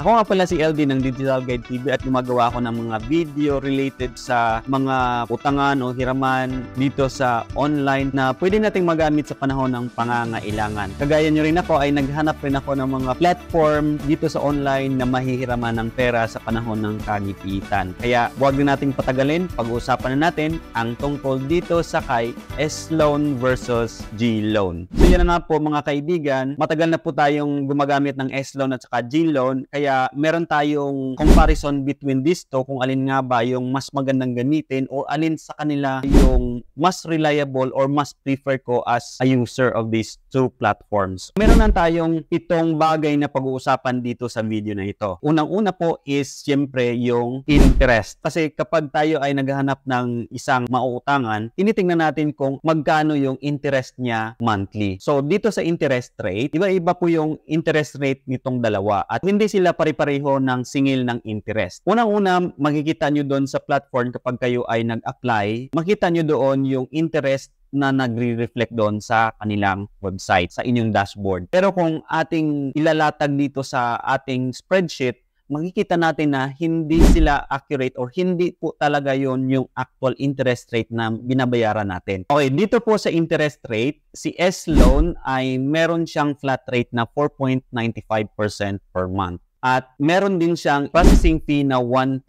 Ako nga pala si LD ng Digital Guide TV at gumagawa ako ng mga video related sa mga utangan o hiraman dito sa online na pwede nating magamit sa panahon ng pangangailangan. Kagaya nyo rin ako ay naghanap rin ako ng mga platform dito sa online na mahihiraman ng pera sa panahon ng kagipitan. Kaya huwag din nating patagalin, pag-uusapan na natin ang tungkol dito sa kay S-Loan versus G-Loan. So yan na nga po mga kaibigan, matagal na po tayong gumagamit ng S-Loan at saka G-Loan. Kaya meron tayong comparison between these two kung alin nga ba yung mas magandang gamitin or alin sa kanila yung mas reliable or mas prefer ko as a user of these two platforms. Meron na tayong 7 bagay na pag-uusapan dito sa video na ito. Unang-una po is siyempre yung interest. Kasi kapag tayo ay naghahanap ng isang mauutangan, tinitingnan natin kung magkano yung interest niya monthly. So dito sa interest rate, iba-iba po yung interest rate nitong dalawa at hindi sila pare-pareho ng singil ng interest. Unang-una, makikita nyo doon sa platform kapag kayo ay nag-apply, makita nyo doon yung interest na nagre-reflect doon sa kanilang website, sa inyong dashboard. Pero kung ating ilalatag dito sa ating spreadsheet, makikita natin na hindi sila accurate or hindi po talaga yon yung actual interest rate na binabayaran natin. Okay, dito po sa interest rate, si S-Loan ay meron siyang flat rate na 4.95% per month. At meron din siyang processing fee na 1%.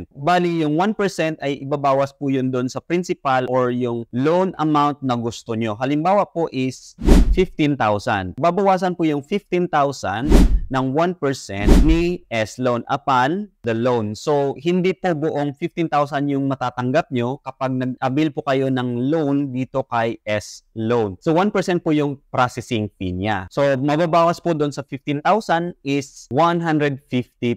Bali, yung 1% ay ibabawas po yun doon sa principal or yung loan amount na gusto nyo. Halimbawa po is 15,000. Babawasan po yung 15,000 ng 1% ni S-Loan upon the loan. So, hindi po buong 15,000 yung matatanggap nyo kapag nag-avail po kayo ng loan dito kay S-Loan. So, 1% po yung processing fee niya. So, mababawas po doon sa 15,000 is 150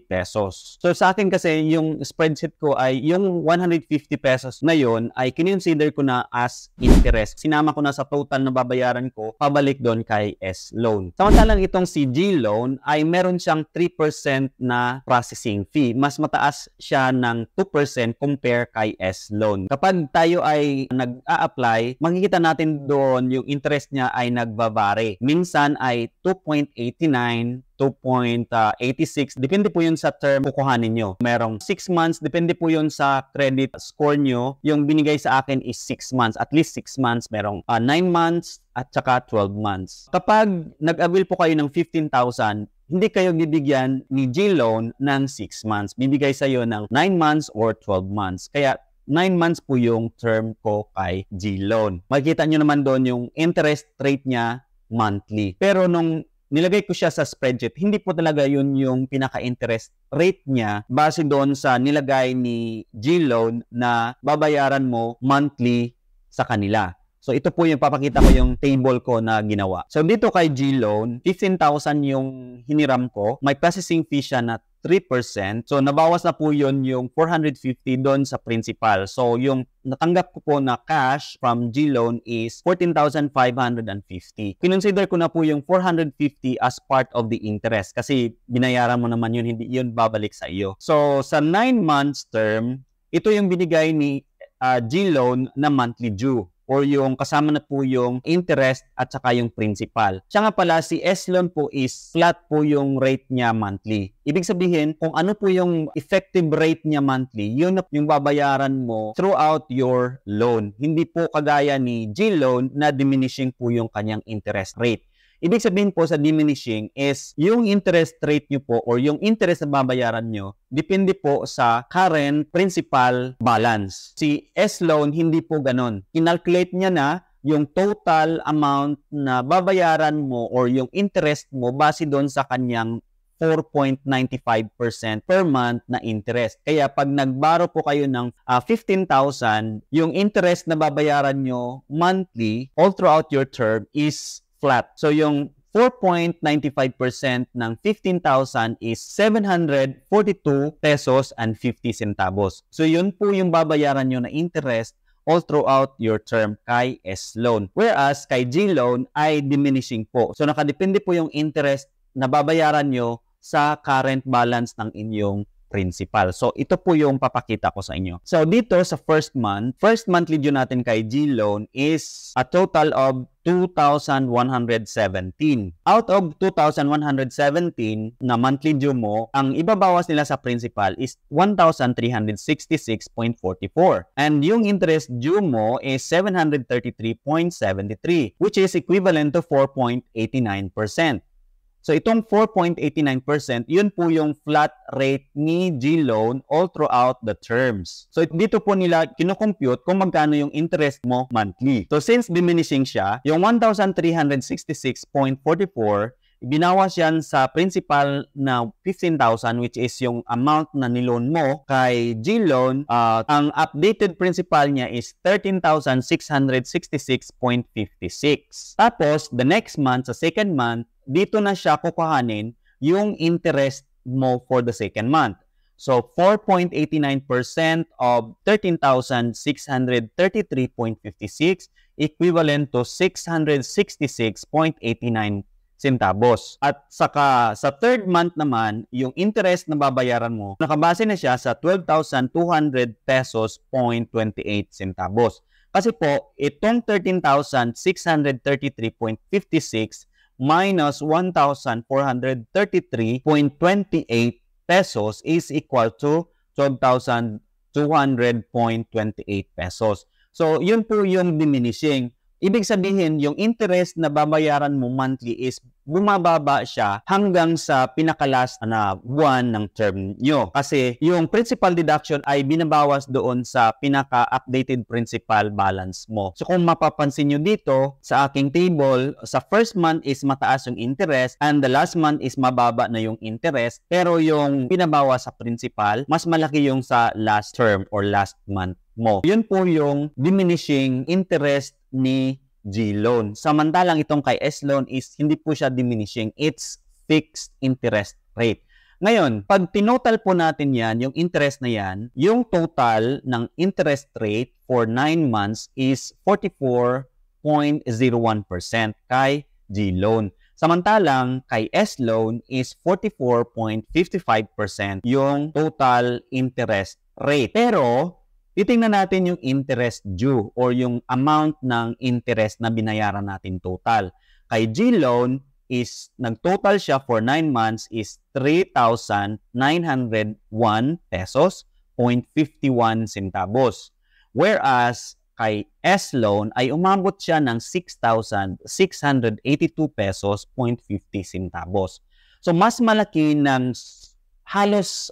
pesos. So, sa akin kasi yung spreadsheet ko ay yung 150 pesos na yon ay kinonsider ko na as interest. Sinama ko na sa total na babayaran ko pabalik doon kay S-Loan. Samantalang itong si G-Loan ay meron siyang 3% na processing fee. Mas mataas siya ng 2% compare kay S-Loan. Kapag tayo ay nag-a-apply, makikita natin doon yung interest niya ay nagbabari. Minsan ay 2.89, 2.86. Depende po yun sa term kukuhanin nyo. Merong 6 months. Depende po yun sa credit score nyo. Yung binigay sa akin is 6 months. At least 6 months. Merong 9 months at saka 12 months. Kapag nag-avail po kayo ng 15,000, hindi kayo bibigyan ni G-Loan ng 6 months. Bibigay sa iyo ng 9 months or 12 months. Kaya 9 months po yung term ko kay G-Loan. Makikita nyo naman doon yung interest rate niya monthly. Pero nung nilagay ko siya sa spreadsheet, hindi po talaga yun yung pinaka-interest rate niya base doon sa nilagay ni G-Loan na babayaran mo monthly sa kanila. So, ito po yung papakita ko yung table ko na ginawa. So, dito kay G-Loan, 15,000 yung hiniram ko. May processing fee siya na 3%. So, nabawas na po yun yung 450 doon sa principal. So, yung natanggap ko po na cash from G-Loan is 14,550. Kinonsider ko na po yung 450 as part of the interest kasi binayaran mo naman yun, hindi yun babalik sa iyo. So, sa 9 months term, ito yung binigay ni G-Loan na monthly due, or yung kasama na po yung interest at saka yung principal. Siya nga pala, si S-Loan po is flat po yung rate niya monthly. Ibig sabihin, kung ano po yung effective rate niya monthly, yun na yung babayaran mo throughout your loan. Hindi po kagaya ni G-Loan na diminishing po yung kanyang interest rate. Ibig sabihin po sa diminishing is yung interest rate nyo po or yung interest na babayaran nyo, depende po sa current principal balance. Si S-Loan, hindi po ganon. Kinalculate niya na yung total amount na babayaran mo or yung interest mo base doon sa kanyang 4.95% per month na interest. Kaya pag nagbaro po kayo ng 15,000, yung interest na babayaran nyo monthly all throughout your term is flat. So, yung 4.95% ng 15,000 is 742 pesos and 50 centavos. So, yun po yung babayaran nyo na interest all throughout your term kay S-Loan. Whereas, kay G-Loan ay diminishing po. So, nakadepende po yung interest na babayaran nyo sa current balance ng inyong principal. So, ito po yung papakita ko sa inyo. So, dito sa first monthly due natin kay GLoan is a total of 2,117. Out of 2,117 na monthly due mo, ang ibabawas nila sa principal is 1,366.44. And yung interest due mo is 733.73, which is equivalent to 4.89%. So, itong 4.89%, yun po yung flat rate ni GLoan all throughout the terms. So, dito po nila kinocompute kung magkano yung interest mo monthly. So, since diminishing siya, yung 1,366.44, binawas yan sa principal na 15,000, which is yung amount na niloan mo kay GLoan. Ang updated principal niya is 13,666.56. Tapos, the next month, sa second month, dito na siya kukuhanin yung interest mo for the second month. So, 4.89% of 13,633.56 equivalent to 666.89 centavos. At saka sa third month naman, yung interest na babayaran mo, nakabase na siya sa 12,200 pesos 0.28 centavos. Kasi po, itong 13,633.56 minus 1,433.28 pesos is equal to 12,200.28 pesos. So, yun po yung diminishing. Ibig sabihin, yung interest na babayaran mo monthly is bumababa siya hanggang sa pinakalas na buwan ng term nyo. Kasi yung principal deduction ay binabawas doon sa pinaka-updated principal balance mo. So kung mapapansin nyo dito sa aking table, sa first month is mataas yung interest and the last month is mababa na yung interest. Pero yung binabawas sa principal, mas malaki yung sa last term or last month mo. Yun po yung diminishing interest ni GLoan. Samantalang itong kay S-Loan is hindi po siya diminishing. It's fixed interest rate. Ngayon, pag tinotal po natin yan, yung interest na yan, yung total ng interest rate for 9 months is 44.01% kay GLoan. Samantalang kay S-Loan is 44.55% yung total interest rate. Pero titingnan natin yung interest due or yung amount ng interest na binayaran natin total. Kay GLoan is nag-total siya for 9 months is 3,901 pesos 0.51 centavos. Whereas kay S-Loan ay umabot siya ng 6,682 pesos 0.50 centavos. So mas malaki ng halos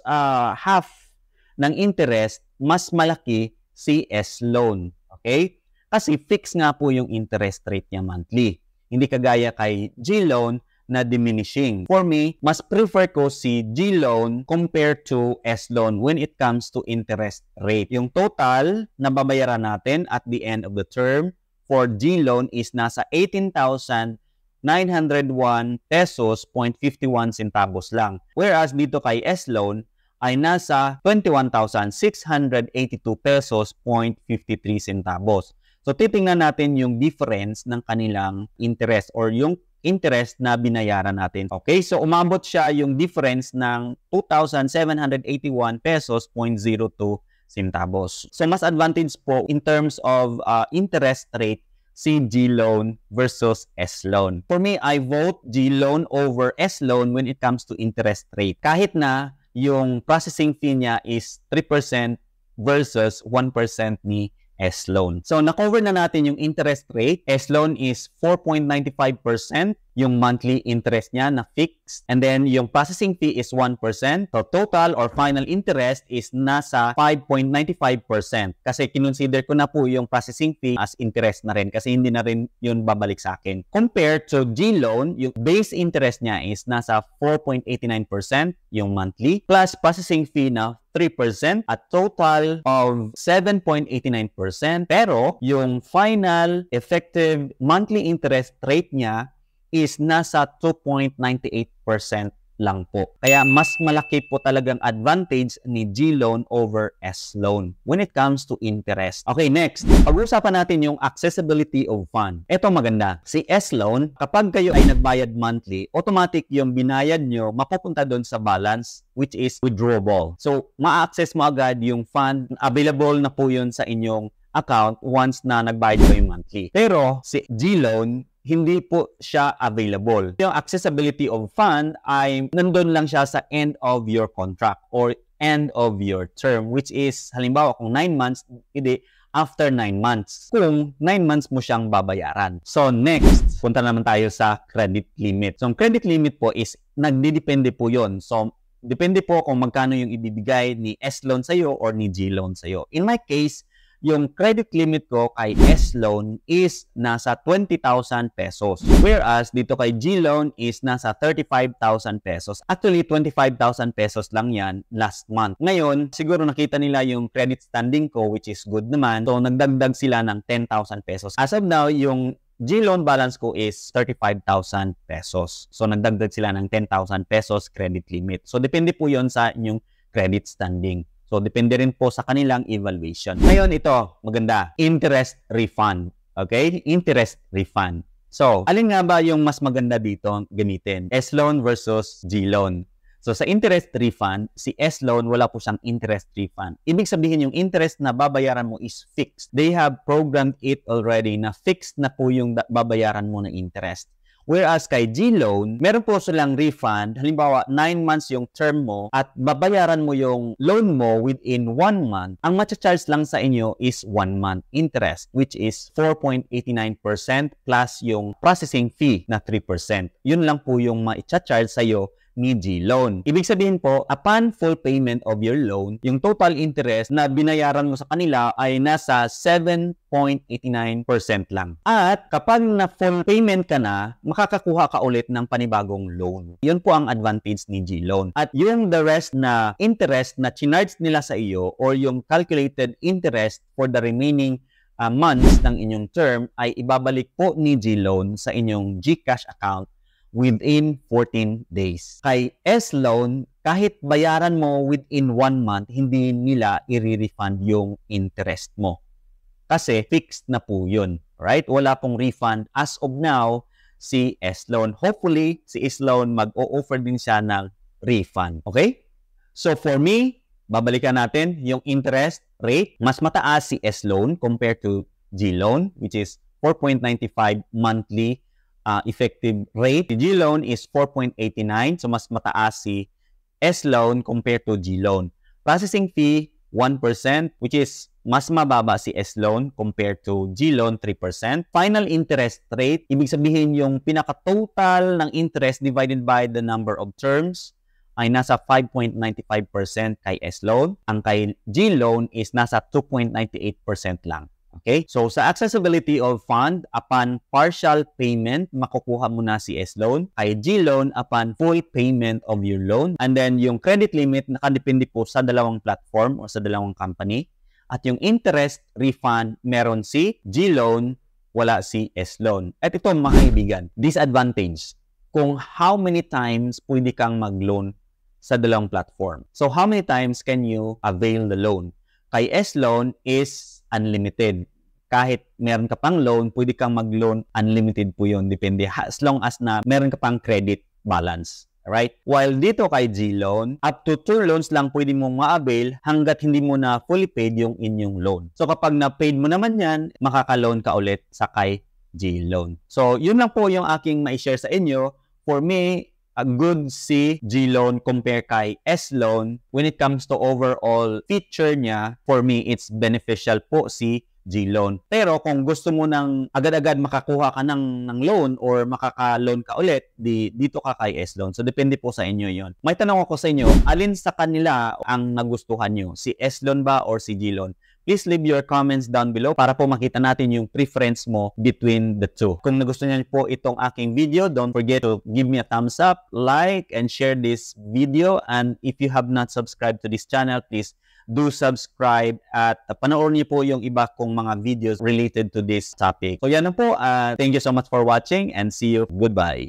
half ng interest, mas malaki si S-Loan. Okay? Kasi fix nga po yung interest rate niya monthly. Hindi kagaya kay GLoan na diminishing. For me, mas prefer ko si GLoan compared to S-Loan when it comes to interest rate. Yung total na babayaran natin at the end of the term for GLoan is nasa 18,901 pesos 0.51 centavos lang. Whereas dito kay S-Loan ay nasa 21,682 pesos 0.53 centavos. So titingnan natin yung difference ng kanilang interest or yung interest na binayaran natin. Okay, so umabot siya yung difference ng 2,781 pesos 0.02 centavos. So mas advantage po in terms of interest rate si GLoan versus S-Loan. For me, I vote GLoan over S-Loan when it comes to interest rate. Kahit na yung processing fee niya is 3% versus 1% ni S-Loan. So, na-cover na natin yung interest rate. S-Loan is 4.95%. Yung monthly interest niya na fixed. And then, yung processing fee is 1%. So, total or final interest is nasa 5.95%. Kasi kinonsider ko na po yung processing fee as interest na rin. Kasi hindi na rin yun babalik sa akin. Compared to GLoan, yung base interest niya is nasa 4.89% yung monthly. Plus processing fee na 3% at total of 7.89%. Pero, yung final effective monthly interest rate niya is nasa 2.98% lang po. Kaya mas malaki po talagang advantage ni G-Loan over S-Loan when it comes to interest. Okay, next. Pag-usapan natin yung accessibility of fund. Ito maganda. Si S-Loan, kapag kayo ay nagbayad monthly, automatic yung binayad nyo mapupunta doon sa balance which is withdrawable. So, ma-access mo agad yung fund. Available na po yun sa inyong account once na nagbayad kayo monthly. Pero si G-Loan, hindi po siya available. Yung accessibility of fund ay nandun lang siya sa end of your contract or end of your term, which is halimbawa kung 9 months, hindi after 9 months. Kung 9 months mo siyang babayaran. So next, punta naman tayo sa credit limit. So ang credit limit po is nagdidepende po yon. So depende po kung magkano yung ibibigay ni S-Loan sa'yo or ni G-Loan sa'yo. In my case, yung credit limit ko kay S-Loan is nasa 20,000 pesos. Whereas dito kay G-Loan is nasa 35,000 pesos. Actually, 25,000 pesos lang yan last month. Ngayon, siguro nakita nila yung credit standing ko which is good naman. So, nagdagdag sila ng 10,000 pesos. As of now, yung G-Loan balance ko is 35,000 pesos. So, nagdagdag sila ng 10,000 pesos credit limit. So, depende po yon sa inyong credit standing. So, depende rin po sa kanilang evaluation. Ngayon, ito, maganda. Interest refund. Okay? Interest refund. So, alin nga ba yung mas maganda dito gamitin? S-Loan versus G-Loan. So, sa interest refund, si S-Loan, wala po siyang interest refund. Ibig sabihin, yung interest na babayaran mo is fixed. They have programmed it already na fixed na po yung babayaran mo na interest. Whereas kay G-Loan, meron po silang refund. Halimbawa, 9 months yung term mo at babayaran mo yung loan mo within 1 month. Ang matcha-charge lang sa inyo is 1 month interest, which is 4.89% plus yung processing fee na 3%. Yun lang po yung ma-charge sa'yo ni G-Loan. Ibig sabihin po, upon full payment of your loan, yung total interest na binayaran mo sa kanila ay nasa 7.89% lang. At kapag na full payment ka na, makakakuha ka ulit ng panibagong loan. Yun po ang advantage ni G-Loan. At yung the rest na interest na chinarge nila sa iyo or yung calculated interest for the remaining months ng inyong term ay ibabalik po ni G-Loan sa inyong GCash account within 14 days. Kay S-Loan, kahit bayaran mo within 1 month, hindi nila i-refund yung interest mo. Kasi fixed na po yun. Right? Wala pong refund as of now si S-Loan. Hopefully, si S-Loan mag-o-offer din siya ng refund. Okay? So for me, babalikan natin yung interest rate. Mas mataas si S-Loan compared to G-Loan, which is 4.95 monthly effective rate. G-Loan is 4.89, so mas mataas si S-Loan compared to G-Loan. Processing fee, 1%, which is mas mababa si S-Loan compared to G-Loan, 3%. Final interest rate, ibig sabihin yung pinaka-total ng interest divided by the number of terms ay nasa 5.95% kay S-Loan. Ang kay G-Loan is nasa 2.98% lang. Okay? So, sa accessibility of fund, upon partial payment, makukuha mo na si S-Loan. Kay G-Loan, upon full payment of your loan. And then, yung credit limit, nakadepende po sa dalawang platform o sa dalawang company. At yung interest refund, meron si G-Loan, wala si S-Loan. At ito, mga kaibigan, disadvantage. Kung how many times pwede kang mag-loan sa dalawang platform. So, how many times can you avail the loan? Kay S-Loan is unlimited. Kahit meron ka pang loan, pwede kang mag-loan, unlimited po yun. Depende. As long as na meron ka pang credit balance. Right? While dito kay G-Loan, up to 2 loans lang pwede mong ma-avail hanggat hindi mo na fully paid yung inyong loan. So kapag na-paid mo naman yan, makaka-loan ka ulit sa kay G-Loan. So yun lang po yung aking ma-share sa inyo. For me, a good si G-Loan compare kay S-Loan. When it comes to overall feature niya, for me, it's beneficial po si G-Loan. Pero kung gusto mo nang agad-agad makakuha ka ng loan or makaka-loan ka ulit, dito ka kay S-Loan. So, depende po sa inyo yon. May tanong ako sa inyo, alin sa kanila ang nagustuhan nyo? Si S-Loan ba or si G-Loan? Please leave your comments down below para po makita natin yung preference mo between the two. Kung nagustuhan niyo po itong aking video, don't forget to give me a thumbs up, like, and share this video. And if you have not subscribed to this channel, please do subscribe at panoorin niyo po yung iba kong mga videos related to this topic. So yan na po. Thank you so much for watching and see you. Goodbye.